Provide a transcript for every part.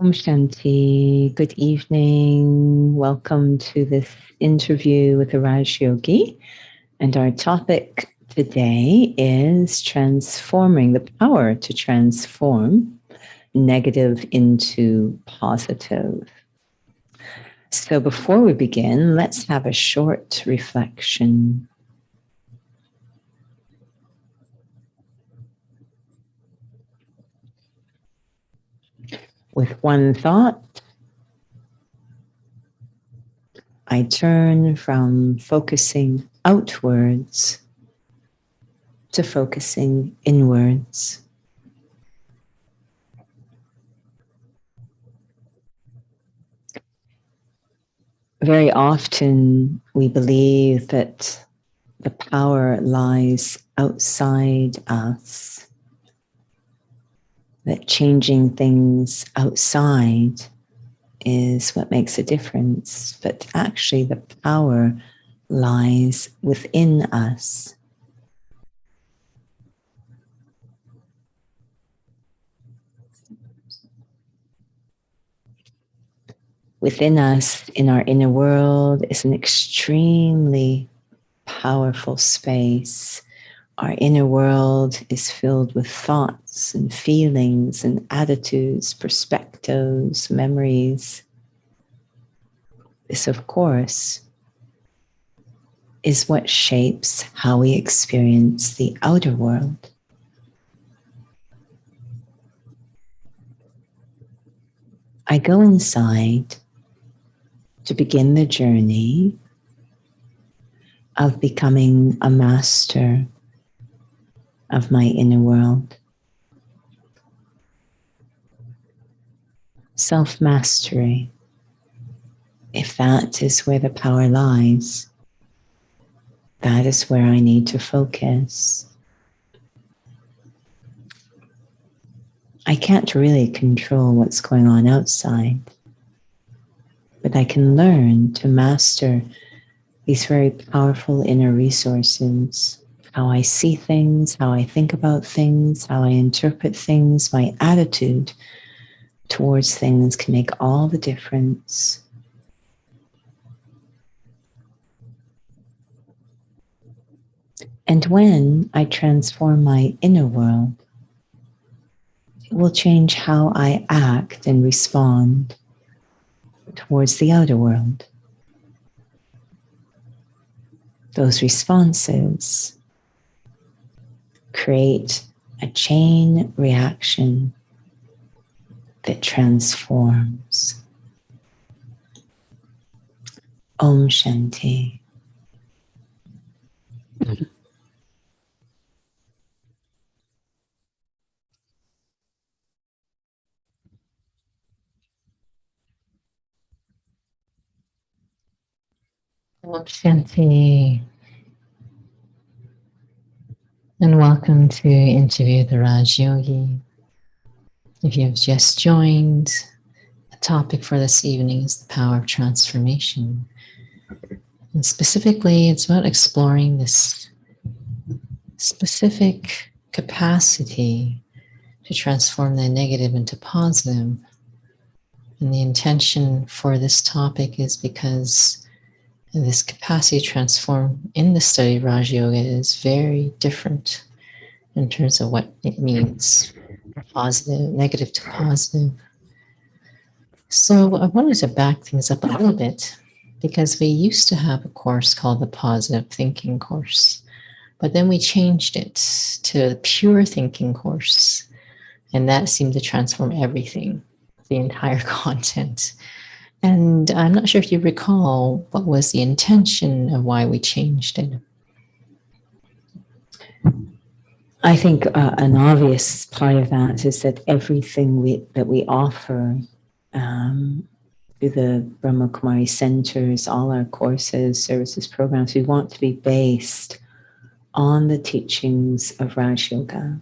Om Shanti, good evening. Welcome to this interview with the Raj Yogi. And our topic today is transforming, the power to transform negative into positive. So before we begin, let's have a short reflection. With one thought, I turn from focusing outwards to focusing inwards. Very often we believe that the power lies outside us, that changing things outside is what makes a difference, but actually the power lies within us. Within us, in our inner world, is an extremely powerful space. Our inner world is filled with thoughts and feelings and attitudes, perspectives, memories. This, of course, is what shapes how we experience the outer world. I go inside to begin the journey of becoming a master of my inner world. Self-mastery, if that is where the power lies, that is where I need to focus. I can't really control what's going on outside, but I can learn to master these very powerful inner resources. How I see things, how I think about things, how I interpret things, my attitude towards things can make all the difference. And when I transform my inner world, it will change how I act and respond towards the outer world. Those responses create a chain reaction that transforms. Om Shanti. Om Shanti. And welcome to Interview the Raj Yogi. If you have just joined, the topic for this evening is the power of transformation. And specifically, it's about exploring this specific capacity to transform the negative into positive. And the intention for this topic is because this capacity to transform in the study of Raj Yoga is very different in terms of what it means, positive, negative to positive. So I wanted to back things up a little bit because we used to have a course called the Positive Thinking course, but then we changed it to the Pure Thinking course, and that seemed to transform everything, the entire content. And I'm not sure if you recall what was the intention of why we changed it. I think an obvious part of that is that everything that we offer through the Brahma Kumari centers, all our courses, services, programs, we want to be based on the teachings of Raj Yoga.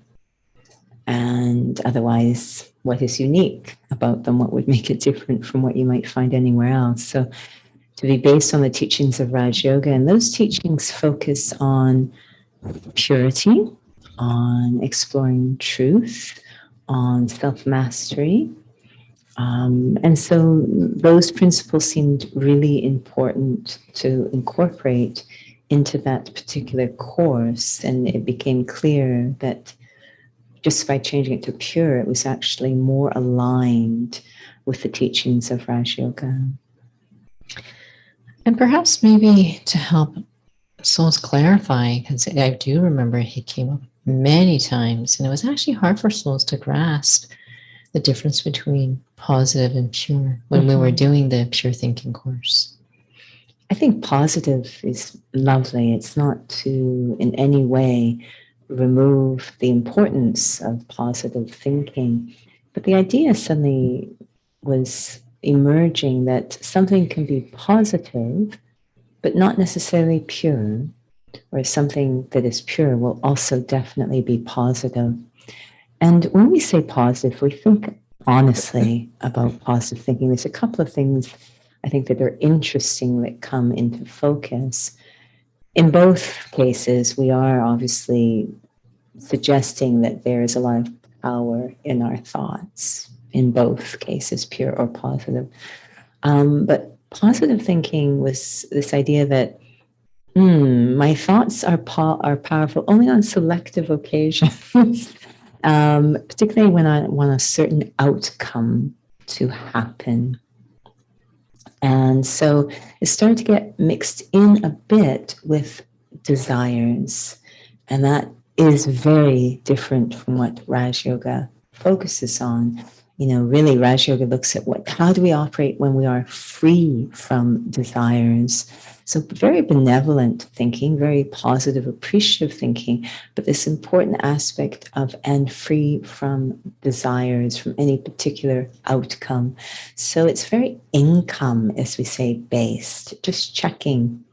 And otherwise, what is unique about them? What would make it different from what you might find anywhere else? So to be based on the teachings of Raj Yoga, and those teachings focus on purity, on exploring truth, on self-mastery. And so those principles seemed really important to incorporate into that particular course. And it became clear that just by changing it to pure, it was actually more aligned with the teachings of Raj Yoga. And perhaps maybe to help souls clarify, because I do remember he came up many times, and it was actually hard for souls to grasp the difference between positive and pure when we were doing the Pure Thinking course. I think positive is lovely. It's not to in any way remove the importance of positive thinking, but the idea suddenly was emerging that something can be positive but not necessarily pure, or something that is pure will also definitely be positive. And when we say positive, we think honestly about positive thinking. There's a couple of things I think that are interesting that come into focus. In both cases, we are obviously suggesting that there is a lot of power in our thoughts, in both cases, pure or positive. But positive thinking was this idea that my thoughts are powerful only on selective occasions, particularly when I want a certain outcome to happen. And so it started to get mixed in a bit with desires. And that is very different from what Raj Yoga focuses on. Really, Raj Yoga looks at how do we operate when we are free from desires? So very benevolent thinking, very positive, appreciative thinking, but this important aspect of and free from desires, from any particular outcome. So it's very income, as we say, based, just checking,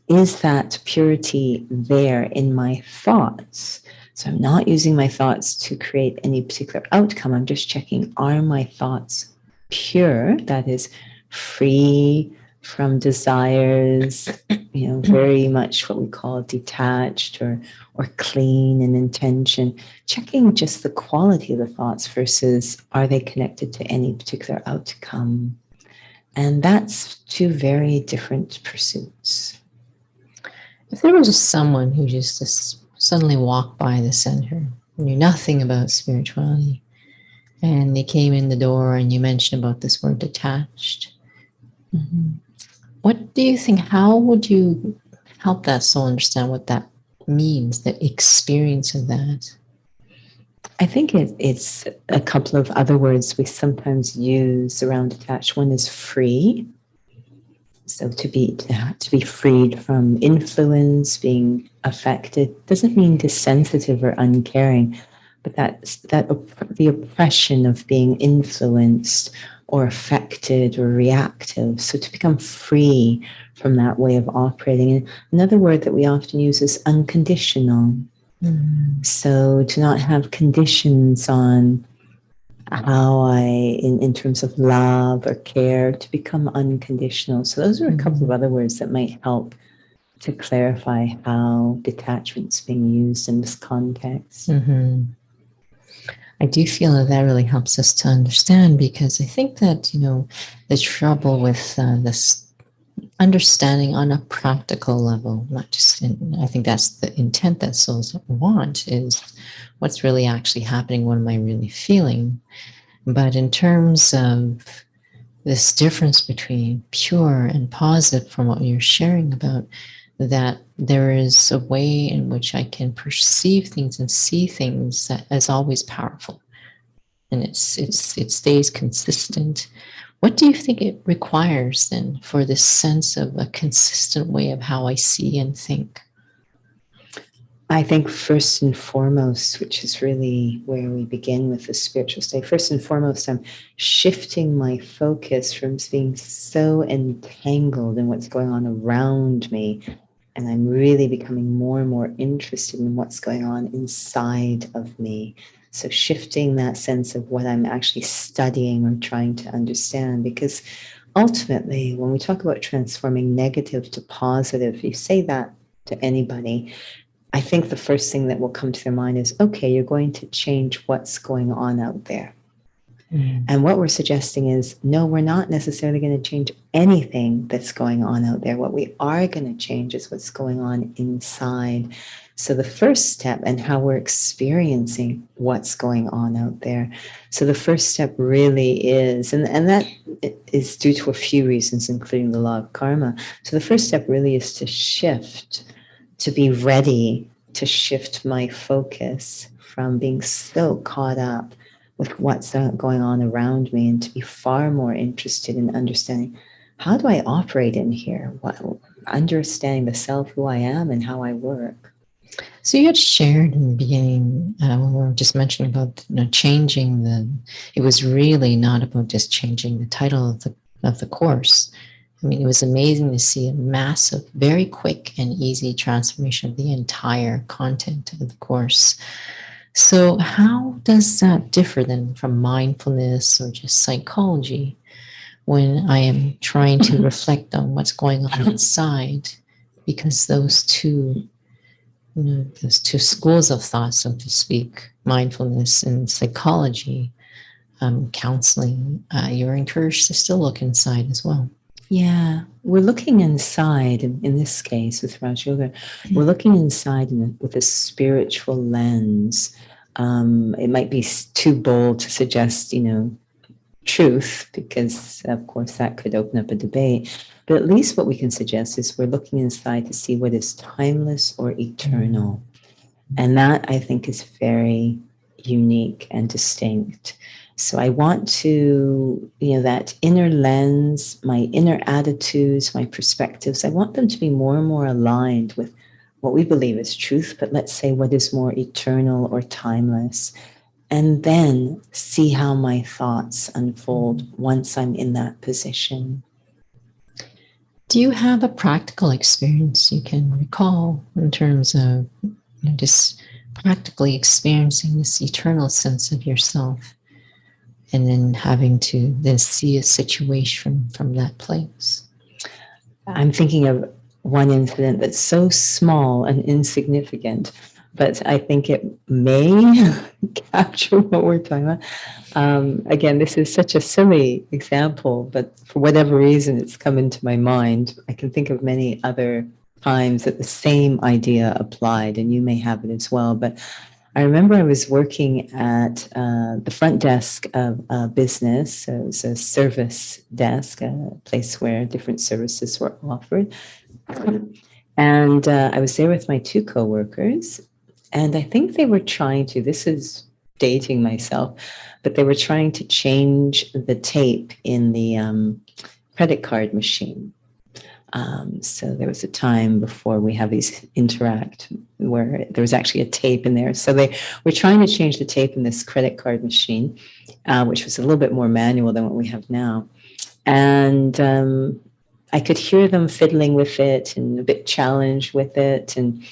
is that purity there in my thoughts? So I'm not using my thoughts to create any particular outcome. I'm just checking, are my thoughts pure? That is free from desires, very much what we call detached or clean in intention. Checking just the quality of the thoughts versus are they connected to any particular outcome? And that's two very different pursuits. If there was someone who just suddenly walked by the center, knew nothing about spirituality, and they came in the door and you mentioned about this word detached, what do you think, how would you help that soul understand what that means, the experience of that? I think it's a couple of other words we sometimes use around detached. One is free. So to be freed from influence, being affected, doesn't mean dissensitive or uncaring, but the oppression of being influenced or affected or reactive. So to become free from that way of operating. And another word that we often use is unconditional. So to not have conditions on how in terms of love or care, to become unconditional. So those are a couple of other words that might help to clarify how detachment's being used in this context. Mm-hmm. I do feel that that really helps us to understand, because I think that, the trouble with this understanding on a practical level, not just I think that's the intent that souls want, is what's really actually happening, what am I really feeling? But in terms of this difference between pure and positive, from what you're sharing about, that there is a way in which I can perceive things and see things that is always powerful, and it stays consistent. What do you think it requires then for this sense of a consistent way of how I see and think? I think first and foremost, which is really where we begin with the spiritual state, first and foremost, I'm shifting my focus from being so entangled in what's going on around me, and I'm really becoming more and more interested in what's going on inside of me. So shifting that sense of what I'm actually studying or trying to understand, because ultimately, when we talk about transforming negative to positive, if you say that to anybody, I think the first thing that will come to their mind is, okay, you're going to change what's going on out there. And what we're suggesting is, no, we're not necessarily going to change anything that's going on out there. What we are going to change is what's going on inside. So the first step, and how we're experiencing what's going on out there. So the first step really is, and that is due to a few reasons, including the law of karma. So the first step really is to shift, to be ready to shift my focus from being so caught up with what's going on around me, and to be far more interested in understanding, how do I operate in here? Understanding the self, who I am, and how I work. So you had shared in the beginning, when we were just mentioning about changing it was really not about just changing the title of the course. I mean, it was amazing to see a massive, very quick and easy transformation of the entire content of the course. So how does that differ then from mindfulness or just psychology, when I am trying to reflect on what's going on inside? Because those two schools of thought, so to speak, mindfulness and psychology, counseling, you're encouraged to still look inside as well. Yeah, we're looking inside, in this case with Raj Yoga, we're looking inside with a spiritual lens. It might be too bold to suggest, truth, because of course that could open up a debate. But at least what we can suggest is we're looking inside to see what is timeless or eternal. And that, I think, is very unique and distinct. So I want to, that inner lens, my inner attitudes, my perspectives, I want them to be more and more aligned with what we believe is truth, but let's say what is more eternal or timeless. And then see how my thoughts unfold once I'm in that position. Do you have a practical experience you can recall in terms of just practically experiencing this eternal sense of yourself, and then having to then see a situation from that place? I'm thinking of one incident that's so small and insignificant, but I think it may capture what we're talking about. Again, this is such a silly example, but for whatever reason, it's come into my mind. I can think of many other times that the same idea applied, and you may have it as well. But I remember I was working at the front desk of a business. So it was a service desk, a place where different services were offered. And I was there with my two coworkers, and I think they were trying to, this is dating myself, but they were trying to change the tape in the credit card machine. So there was a time before we have these interact where there was actually a tape in there. So they were trying to change the tape in this credit card machine, which was a little bit more manual than what we have now. And I could hear them fiddling with it and a bit challenged with it. And,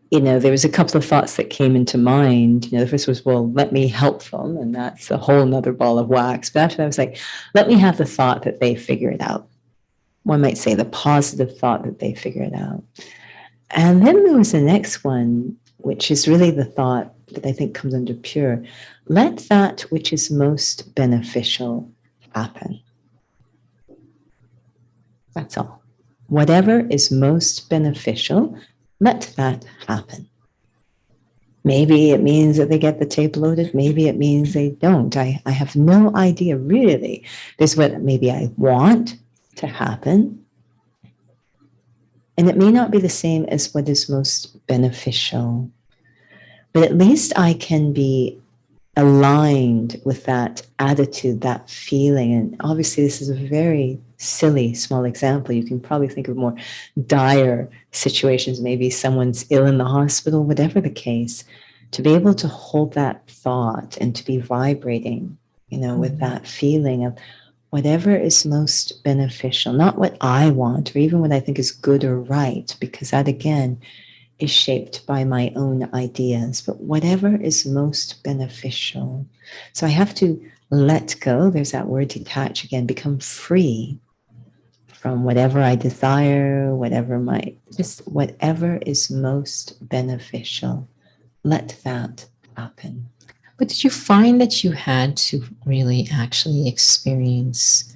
there was a couple of thoughts that came into mind. The first was, well, let me help them. And that's a whole nother ball of wax. But after that, I was like, let me have the thought that they figure it out. one might say, the positive thought that they figured out. And then there was the next one, which is really the thought that I think comes under pure. Let that which is most beneficial happen. That's all. Whatever is most beneficial, let that happen. Maybe it means that they get the tape loaded. Maybe it means they don't. I have no idea, really. There's what maybe I want to happen. And it may not be the same as what is most beneficial. But at least I can be aligned with that attitude, that feeling. And obviously, this is a very silly, small example. You can probably think of more dire situations. Maybe someone's ill in the hospital, whatever the case. To be able to hold that thought and to be vibrating, with that feeling of whatever is most beneficial, not what I want or even what I think is good or right, because that again is shaped by my own ideas, but whatever is most beneficial. So I have to let go. There's that word detach again, become free from whatever I desire, whatever is most beneficial. Let that happen. But did you find that you had to really actually experience,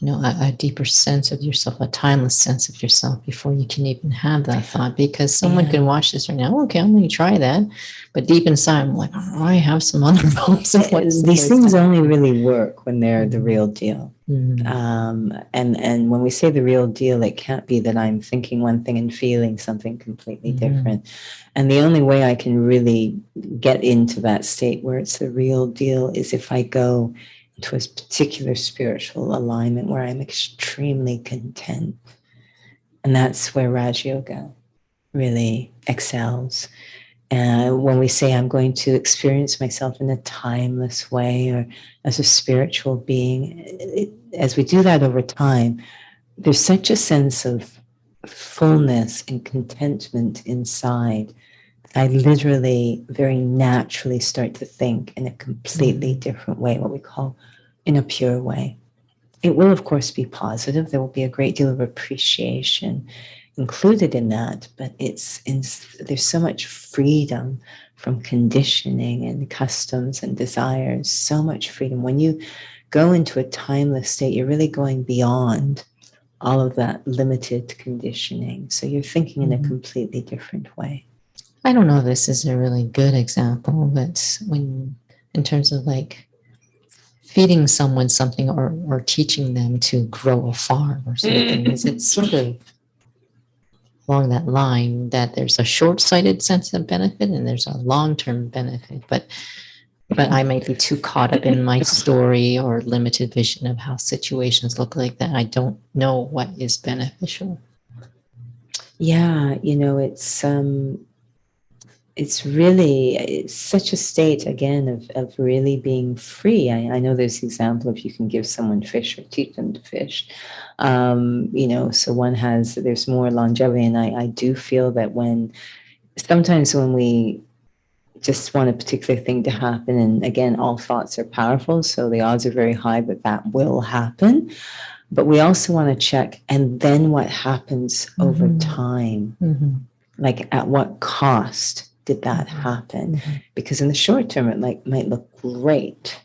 a deeper sense of yourself, a timeless sense of yourself before you can even have that thought? Because someone can watch this right now. Okay, I'm going to try that. But deep inside, I'm like, oh, I have some other thoughts. These things only really work when they're the real deal. Mm-hmm. And when we say the real deal, it can't be that I'm thinking one thing and feeling something completely different. And the only way I can really get into that state where it's the real deal is if I go to a particular spiritual alignment where I'm extremely content. And that's where Raj Yoga really excels. And when we say I'm going to experience myself in a timeless way or as a spiritual being, as we do that over time, there's such a sense of fullness and contentment inside. I literally very naturally start to think in a completely different way, what we call in a pure way. It will, of course, be positive. There will be a great deal of appreciation included in that, but there's so much freedom from conditioning and customs and desires, so much freedom. When you go into a timeless state, you're really going beyond all of that limited conditioning. So you're thinking in a completely different way. I don't know if this is a really good example, but in terms of like feeding someone something or teaching them to grow a farm or something, it's sort of along that line that there's a short-sighted sense of benefit and there's a long-term benefit, but I might be too caught up in my story or limited vision of how situations look like that. I don't know what is beneficial. Yeah, it's such a state, again, of really being free. I know there's the example of you can give someone fish or teach them to fish. So there's more longevity. And I do feel that sometimes when we just want a particular thing to happen, and again, all thoughts are powerful, so the odds are very high that will happen. But we also want to check, and then what happens over time? Like at what cost did that happen? Because in the short term, it might look great.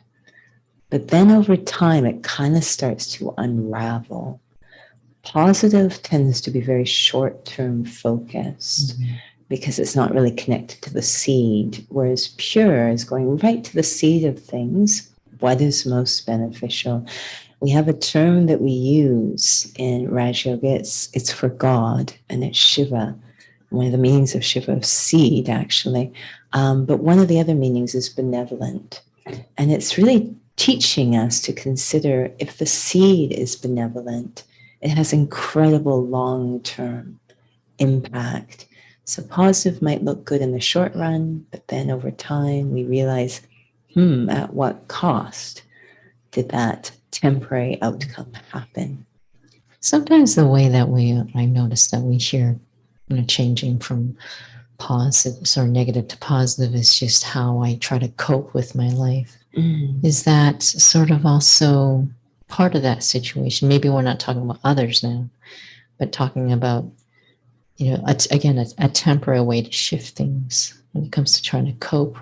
But then over time, it kind of starts to unravel. Positive tends to be very short-term focused because it's not really connected to the seed, whereas pure is going right to the seed of things. What is most beneficial? We have a term that we use in Raj Yoga. It's for God, and it's Shiva. One of the meanings of Shiva is seed, actually. But one of the other meanings is benevolent. And it's really teaching us to consider if the seed is benevolent, it has incredible long-term impact. So positive might look good in the short run, but then over time we realize, at what cost did that temporary outcome happen? Sometimes the way that I notice that we hear, changing from positive or negative to positive is just how I try to cope with my life. Is that sort of also part of that situation. Maybe we're not talking about others now, but talking about, again, a temporary way to shift things when it comes to trying to cope.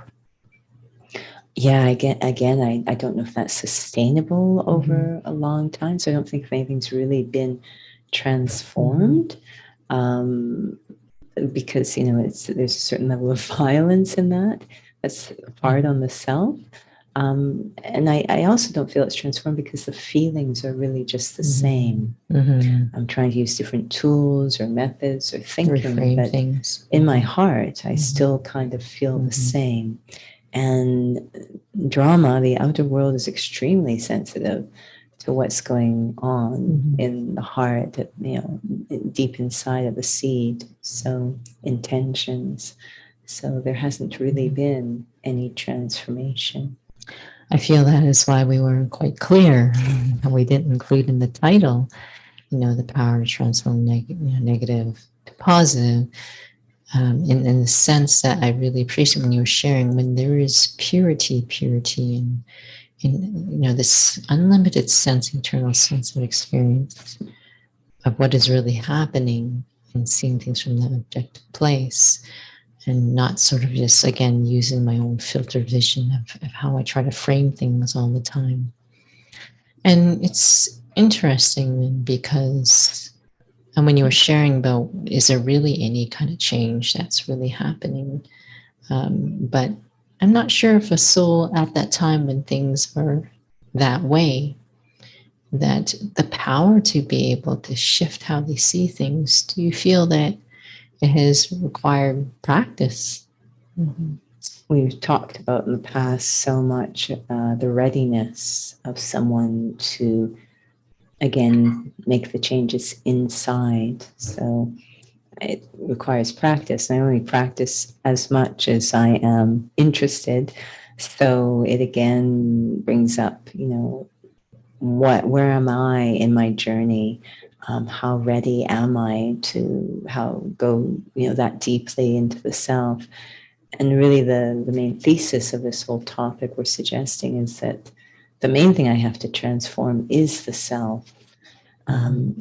Yeah, again, I don't know if that's sustainable over a long time. So I don't think anything's really been transformed, because there's a certain level of violence in that. That's hard on the self. And I also don't feel it's transformed because the feelings are really just the same. I'm trying to use different tools or methods or thinking, Reframe but things. in my heart, I still kind of feel the same. And drama, the outer world, is extremely sensitive to what's going on in the heart, deep inside of the seed. So intentions. So there hasn't really been any transformation. I feel that is why we weren't quite clear, and we didn't include in the title, the power to transform negative to positive. In the sense that I really appreciate when you were sharing, when there is purity in this unlimited sense, eternal sense of experience of what is really happening, and seeing things from that objective place, and not sort of just, again, using my own filtered vision of how I try to frame things all the time. And it's interesting because, and when you were sharing about, is there really any kind of change that's really happening? But I'm not sure if a soul at that time when things were that way, that the power to be able to shift how they see things, do you feel that it has required practice? We've talked about in the past so much the readiness of someone to, again, make the changes inside. So it requires practice. I only practice as much as I am interested. So it again brings up, where am I in my journey? How ready am I to go, that deeply into the self? And really the main thesis of this whole topic we're suggesting is that the main thing I have to transform is the self.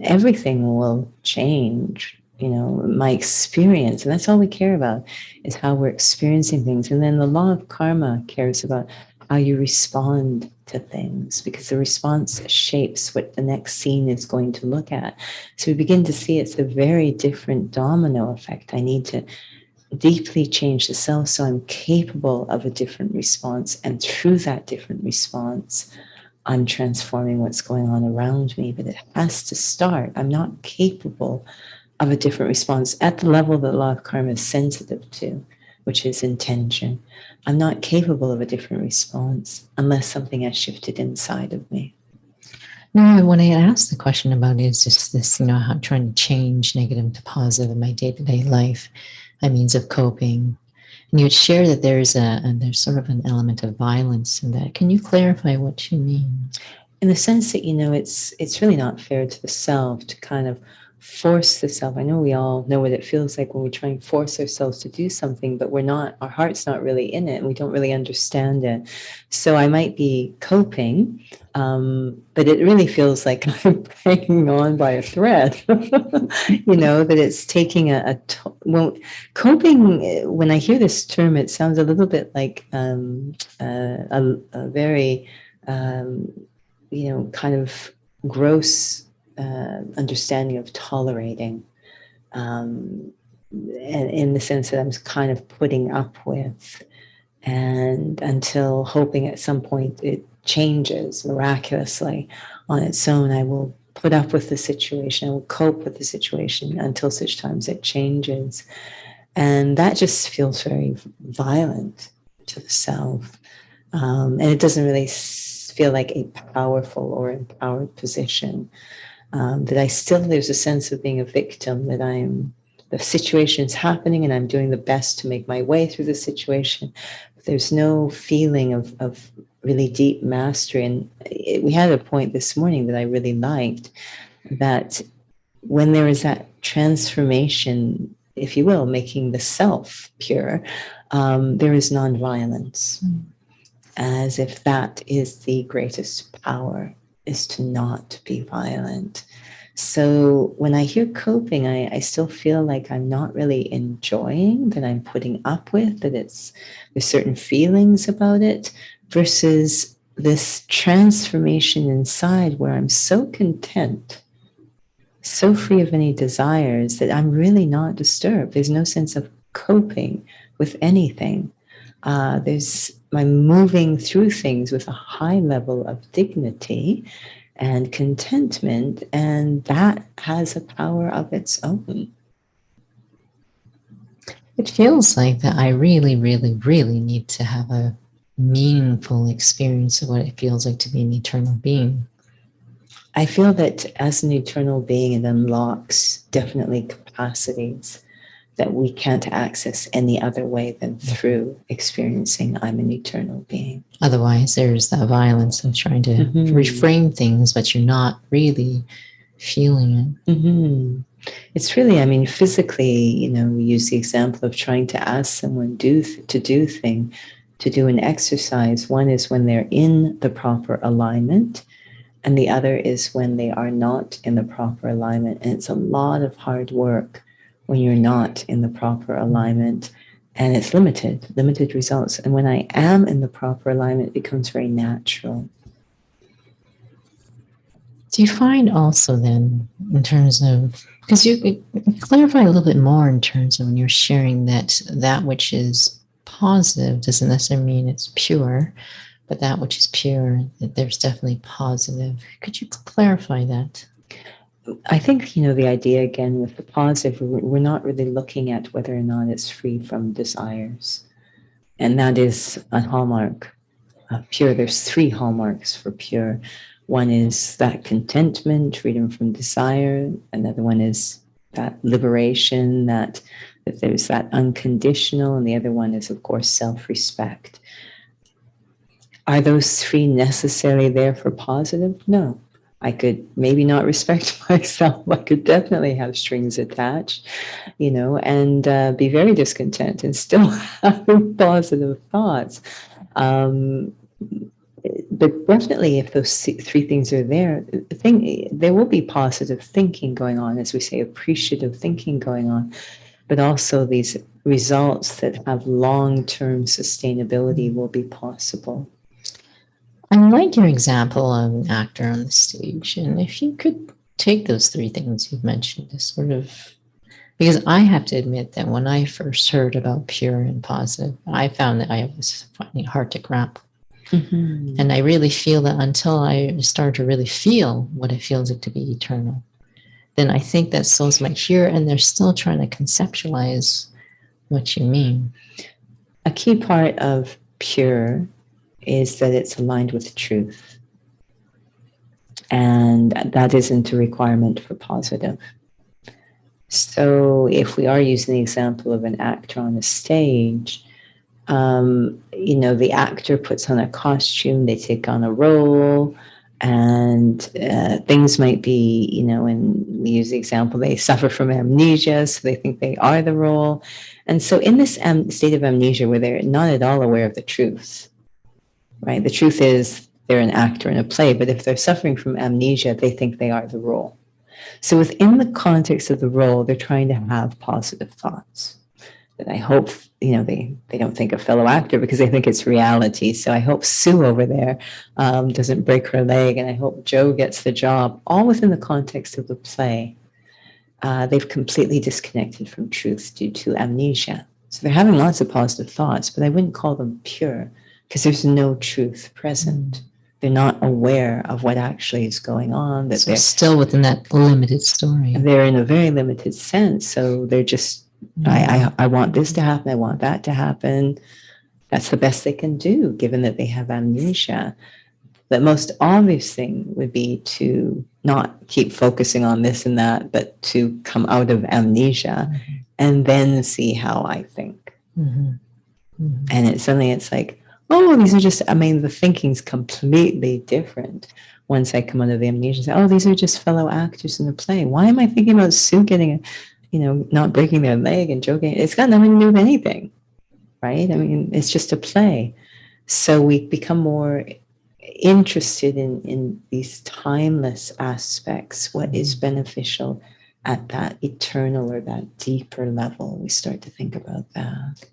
Everything will change, my experience, and that's all we care about, is how we're experiencing things. And then the law of karma cares about how you respond to things, because the response shapes what the next scene is going to look at. So we begin to see it's a very different domino effect. I need to deeply change the self so I'm capable of a different response, and through that different response I'm transforming what's going on around me. But it has to start. I'm not capable of a different response at the level that law of karma is sensitive to, which is intention. I'm not capable of a different response unless something has shifted inside of me. Now, when I had asked the question about is just this, how I'm trying to change negative to positive in my day-to-day life, by means of coping. And you would share that there's sort of an element of violence in that. Can you clarify what you mean? In the sense that, it's really not fair to the self to kind of force the self. I know we all know what it feels like when we try and force ourselves to do something, but our heart's not really in it, and we don't really understand it. So I might be coping, but it really feels like I'm hanging on by a thread, that it's taking well, coping, when I hear this term, it sounds a little bit like a very, kind of gross understanding of tolerating, and in the sense that I'm kind of putting up with, and until hoping at some point it changes miraculously on its own. I will put up with the situation, I will cope with the situation until such times it changes. And that just feels very violent to the self. And it doesn't really feel like a powerful or empowered position. That there's a sense of being a victim, that the situation's happening and I'm doing the best to make my way through the situation. But there's no feeling of really deep mastery. And we had a point this morning that I really liked, that when there is that transformation, if you will, making the self pure, there is nonviolence, as if that is the greatest power. is to not be violent. So when I hear coping, I still feel like I'm not really enjoying, that I'm putting up with, that there's certain feelings about it, versus this transformation inside where I'm so content, so free of any desires, that I'm really not disturbed. There's no sense of coping with anything. I'm moving through things with a high level of dignity and contentment, and that has a power of its own. It feels like that I really, really, really need to have a meaningful experience of what it feels like to be an eternal being. I feel that as an eternal being, it unlocks definitely capacities that we can't access any other way than through experiencing I'm an eternal being. Otherwise, there's that violence of trying to reframe things, but you're not really feeling it. It's really, I mean, physically, we use the example of trying to ask someone to do an exercise. One is when they're in the proper alignment, and the other is when they are not in the proper alignment. And it's a lot of hard work when you're not in the proper alignment, and it's limited results. And when I am in the proper alignment, it becomes very natural. Do you find also then, in terms of, because you clarify a little bit more in terms of when you're sharing that which is positive doesn't necessarily mean it's pure, but that which is pure, that there's definitely positive. Could you clarify that? I think, the idea again with the positive, we're not really looking at whether or not it's free from desires. And that is a hallmark of pure. There's 3 hallmarks for pure. One is that contentment, freedom from desire. Another one is that liberation, that there's that unconditional. And the other one is, of course, self-respect. Are those 3 necessarily there for positive? No. I could maybe not respect myself. I could definitely have strings attached, and be very discontent and still having positive thoughts. But definitely, if those 3 things are there, there will be positive thinking going on, as we say, appreciative thinking going on, but also these results that have long-term sustainability will be possible. I like your example of an actor on the stage. And if you could take those 3 things you've mentioned to sort of, because I have to admit that when I first heard about pure and positive, I found that I was finding it hard to grapple. And I really feel that until I start to really feel what it feels like to be eternal, then I think that souls might hear and they're still trying to conceptualize what you mean. A key part of pure is that it's aligned with truth. And that isn't a requirement for positive. So if we are using the example of an actor on a stage, the actor puts on a costume, they take on a role, and things might be, and we use the example, they suffer from amnesia, so they think they are the role. And so in this state of amnesia where they're not at all aware of the truth, right? The truth is they're an actor in a play, but if they're suffering from amnesia, they think they are the role. So within the context of the role, they're trying to have positive thoughts. That I hope, they don't think a fellow actor because they think it's reality. So I hope Sue over there doesn't break her leg, and I hope Joe gets the job, all within the context of the play. They've completely disconnected from truth due to amnesia. So they're having lots of positive thoughts, but I wouldn't call them pure because there's no truth present. They're not aware of what actually is going on. That they're still within that limited story. They're in a very limited sense. So they're just, I want this to happen. I want that to happen. That's the best they can do, given that they have amnesia. The most obvious thing would be to not keep focusing on this and that, but to come out of amnesia and then see how I think. And it's something, it's like, oh, these are just, the thinking's completely different once I come out of the amnesia and say, oh, these are just fellow actors in the play. Why am I thinking about Sue getting, not breaking their leg and joking? It's got nothing to do with anything, right? It's just a play. So we become more interested in these timeless aspects, what is beneficial at that eternal or that deeper level, we start to think about that.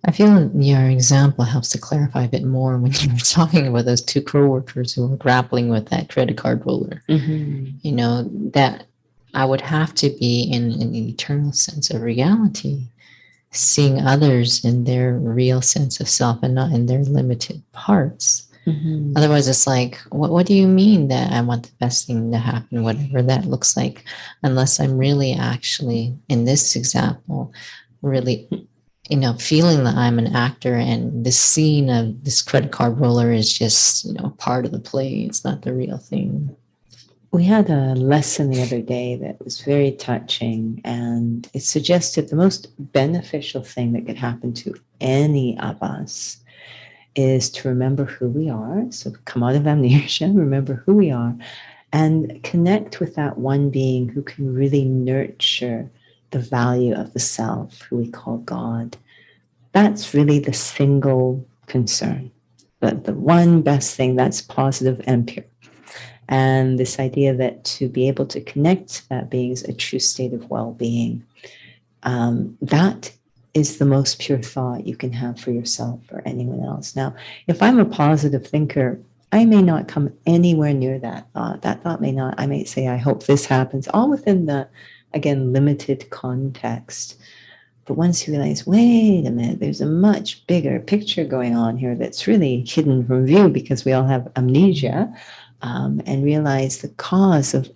I feel your example helps to clarify a bit more when you were talking about those two co-workers who were grappling with that credit card roller. You know, that I would have to be in an eternal sense of reality, seeing others in their real sense of self and not in their limited parts. Otherwise, it's like, what do you mean that I want the best thing to happen, whatever that looks like, unless I'm really actually, in this example, really, you know, feeling that I'm an actor and the scene of this credit card roller is just, you know, part of the play. It's not the real thing. We had a lesson the other day that was very touching, and it suggested the most beneficial thing that could happen to any of us is to remember who we are. So come out of amnesia, remember who we are, and connect with that one being who can really nurture the value of the self, who we call God. That's really the single concern, but the one best thing that's positive and pure. And this idea that to be able to connect to that being is a true state of well-being. That is the most pure thought you can have for yourself or anyone else. Now, if I'm a positive thinker, I may not come anywhere near that thought. That thought may not, I may say, I hope this happens, all within the, again, limited context. But once you realize, wait a minute, there's a much bigger picture going on here that's really hidden from view because we all have amnesia, and realize the cause of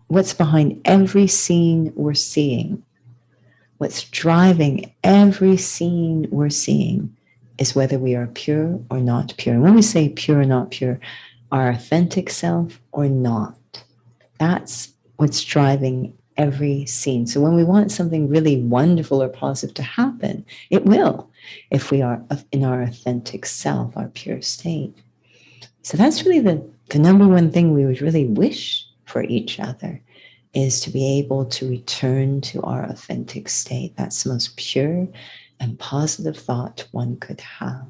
what's behind every scene we're seeing, what's driving every scene we're seeing is whether we are pure or not pure. And when we say pure or not pure, our authentic self or not, that's what's driving every scene. So when we want something really wonderful or positive to happen, it will, if we are in our authentic self, our pure state. So that's really the number one thing we would really wish for each other, is to be able to return to our authentic state. That's the most pure and positive thought one could have.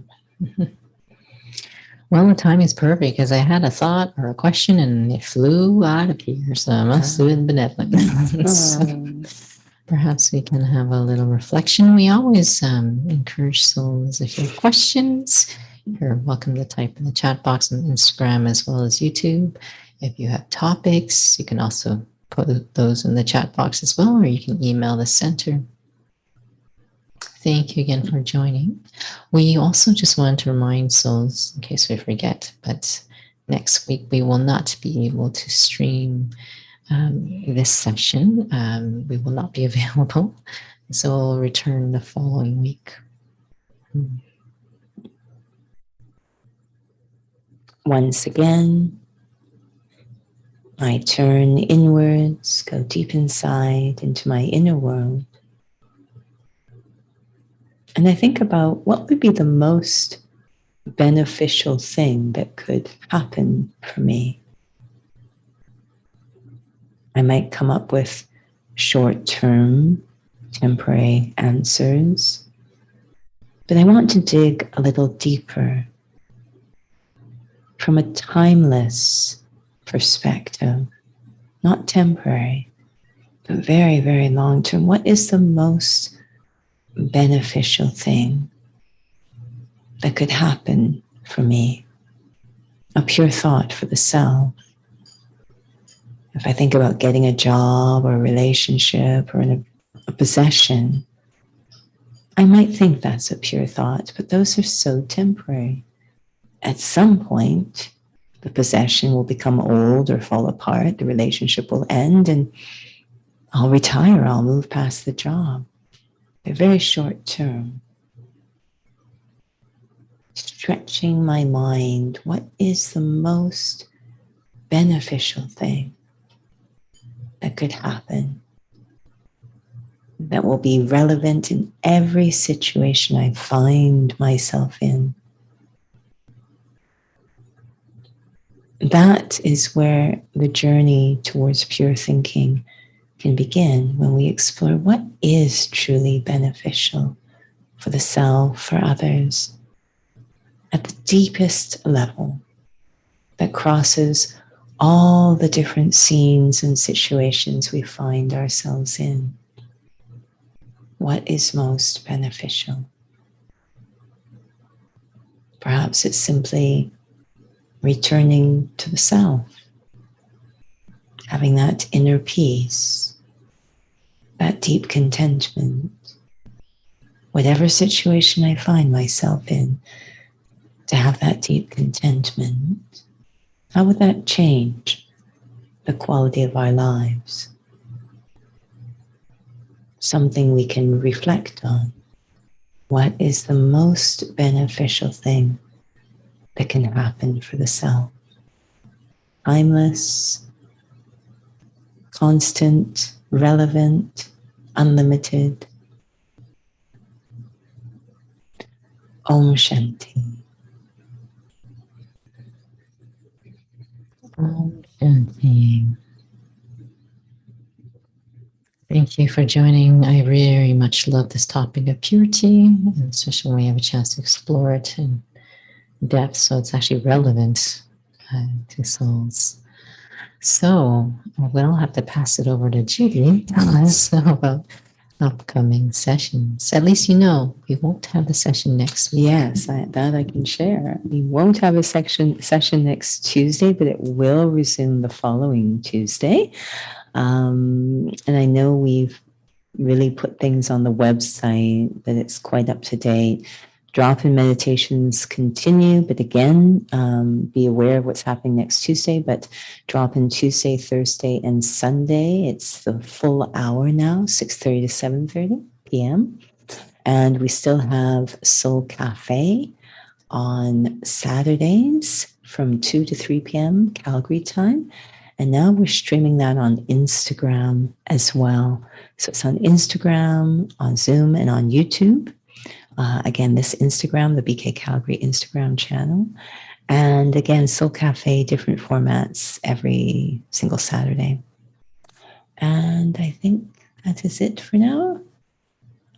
Well, the time is perfect because I had a thought or a question and it flew out of here. So I must have been benevolent. Perhaps we can have a little reflection. We always encourage souls, if you have questions, you're welcome to type in the chat box on Instagram as well as YouTube. If you have topics, you can also put those in the chat box as well, or you can email the center. Thank you again for joining. We also just wanted to remind souls, in case we forget, but next week we will not be able to stream this session. We will not be available, so we'll return the following week. Once again, I turn inwards, go deep inside into my inner world. And I think about what would be the most beneficial thing that could happen for me. I might come up with short-term, temporary answers, but I want to dig a little deeper from a timeless perspective, not temporary, but very, very long-term. What is the most beneficial thing that could happen for me? A pure thought for the self. If I think about getting a job or a relationship or a possession, I might think that's a pure thought, but those are so temporary. At some point, the possession will become old or fall apart, the relationship will end, and I'll retire, I'll move past the job. They're very short term. Stretching my mind, what is the most beneficial thing that could happen that will be relevant in every situation I find myself in? That is where the journey towards pure thinking can begin, when we explore what is truly beneficial for the self, for others, at the deepest level. that crosses all the different scenes and situations we find ourselves in. What is most beneficial? Perhaps it's simply returning to the self, having that inner peace, that deep contentment. Whatever situation I find myself in, to have that deep contentment, how would that change the quality of our lives? Something we can reflect on. What is the most beneficial thing that can happen for the self? Timeless, constant, relevant, unlimited. Om Shanti. Om Shanti. Thank you for joining. I very much love this topic of purity, and especially when we have a chance to explore it in depth, so it's actually relevant to souls. So we'll have to pass it over to Judy to tell us about upcoming sessions. At least you know we won't have the session next week. Yes, that I can share. We won't have a session next Tuesday, but it will resume the following Tuesday. And I know we've really put things on the website, that it's quite up to date. Drop-in meditations continue, but again, be aware of what's happening next Tuesday, but drop-in Tuesday, Thursday, and Sunday. It's the full hour now, 6:30 to 7:30 p.m. And we still have Soul Cafe on Saturdays from 2 to 3 p.m. Calgary time. And now we're streaming that on Instagram as well. So it's on Instagram, on Zoom, and on YouTube. Again, this Instagram, the BK Calgary Instagram channel. And again, Soul Cafe, different formats every single Saturday. And I think that is it for now.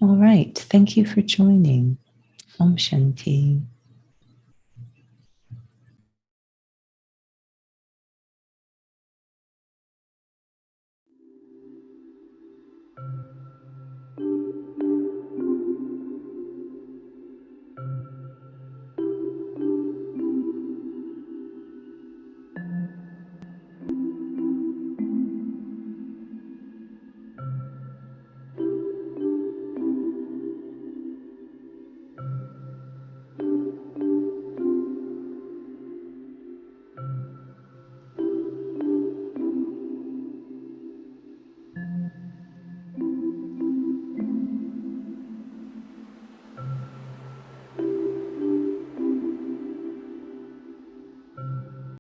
All right. Thank you for joining. Om Shanti.